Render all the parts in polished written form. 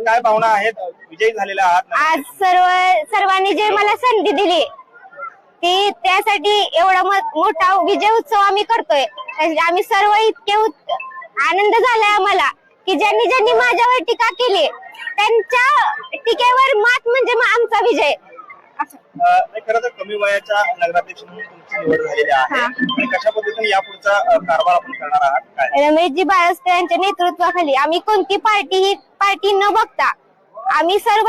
काय भावना आहेत? विजयी झालेला आहात आज सर्वांनी जे मला संधी दिली ती त्यासाठी एवढा मोठा विजय उत्सव आम्ही करतोय। आम्ही सर्व इतके आनंद झालाय आम्हाला की ज्यांनी ज्यांनी माझ्यावर टीका केली त्यांच्या टीकेवर मात म्हणजे आमचा विजय। खरं तर कमी वयाच्या नगराध्यक्ष म्हणून तुमची निवड झालेली आहे आणि कशा पद्धतीने यापुढचा कारभार आपण करणार आहात काय? रमेशजी बाळस्ते यांच्या नेतृत्वाखाली आम्ही कोणती पार्टी न बघता आम्ही सर्व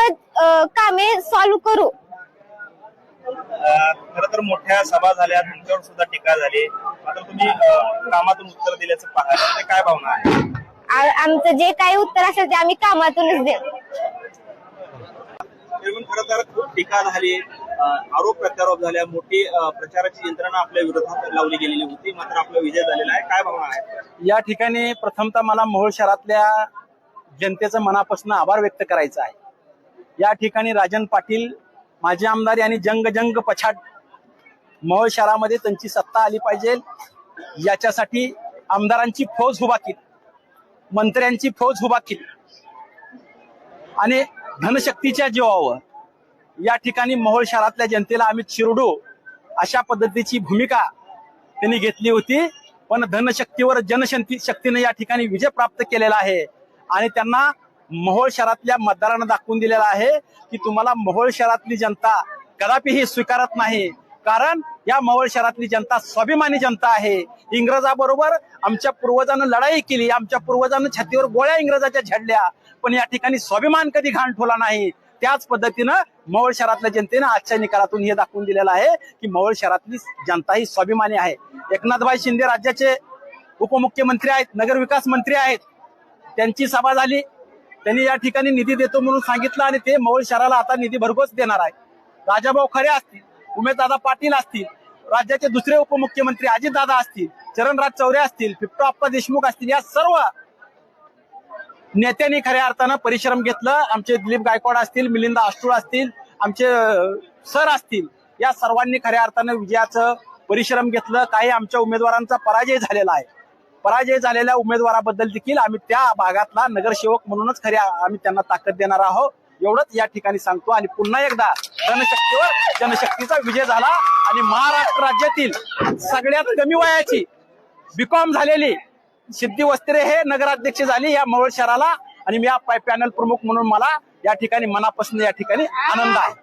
कामे सॉल्व्ह करू। खरं तर मोठ्या सभा झाल्या, तुमच्यावर सुद्धा टीका झाली, मात्र तुम्ही कामातून उत्तर दिल्याचं पाहिलं, काय भावना आहे? आमचं जे काही उत्तर असेल ते आम्ही कामातूनच देऊ। खरं तर खूप टीका झाली, आरोप प्रत्यारोप झाल्या, मोठी प्रचाराची यंत्रणा आपल्या विरोधात लावली गेलेली होती, मात्र आपला विजय झालेला आहे, काय भावना आहे? या ठिकाणी प्रथमतः मला मोहोळ शहरातल्या जनतेचं मनापासून आभार व्यक्त करायचा आहे। या ठिकाणी राजन पाटील माजी आमदार यांनी जंग पछाड मोहोळ शहरामध्ये त्यांची सत्ता आली पाहिजे याच्यासाठी आमदारांची फौज उभा केली, मंत्र्यांची फौज उभा केली आणि धनशक्तीच्या जीवावर या ठिकाणी मोहोळ शहरातल्या जनतेला आम्ही चिरडू अशा पद्धतीची भूमिका त्यांनी घेतली होती। पण धनशक्तीवर जनशक्तीने या ठिकाणी विजय प्राप्त केलेला आहे आणि त्यांना मोहोळ शहरातल्या मतदारांना दाखवून दिलेला आहे की तुम्हाला मोहोळ शहरातली जनता कदापिही स्वीकारत नाही, कारण या मोहोळ शहरातली जनता स्वाभिमानी जनता आहे। इंग्रजाबरोबर आमच्या पूर्वजांनी लढाई केली, आमच्या पूर्वजांनी छातीवर गोळ्या इंग्रजाच्या झडल्या, पण या ठिकाणी स्वाभिमान कधी घाण ठेवला नाही। त्याच पद्धतीनं मोहोळ शहरातल्या जनतेनं आजच्या निकालातून हे दाखवून दिलेलं आहे की मोहोळ शहरातली जनता ही स्वाभिमानी आहे। एकनाथभाई शिंदे राज्याचे उपमुख्यमंत्री आहेत, नगरविकास मंत्री आहेत, त्यांची सभा झाली, त्यांनी या ठिकाणी निधी देतो म्हणून सांगितलं आणि ते मोहोळ शहराला आता निधी भरघोस देणार आहे। राजाभाऊ खरे असतील, उमेशदादा पाटील असतील, राज्याचे दुसरे उपमुख्यमंत्री अजितदादा असतील, चरणराज चौरे असतील, पिप्टो आप्पा देशमुख असतील, या सर्व नेत्यांनी खऱ्या अर्थानं परिश्रम घेतलं। आमचे दिलीप गायकवाड असतील, मिलिंद आष्टूळ असतील, आमचे सर असतील, या सर्वांनी खऱ्या अर्थानं विजयाचं परिश्रम घेतलं। काही आमच्या उमेदवारांचा पराजय झालेला आहे, पराजय झालेल्या उमेदवाराबद्दल देखील आम्ही त्या भागातला नगरसेवक म्हणूनच आम्ही त्यांना ताकद देणार आहोत, एवढंच या ठिकाणी सांगतो। आणि पुन्हा एकदा धनशक्तीवर जनशक्तीचा विजय झाला आणि महाराष्ट्र राज्यातील सगळ्यात कमी वयाची बीकॉम झालेली सिद्धी वस्त्रे हे नगराध्यक्ष झाली या मोहोळ शहराला, आणि मी या पॅनल प्रमुख म्हणून मला या ठिकाणी मनापासून या ठिकाणी आनंद आहे।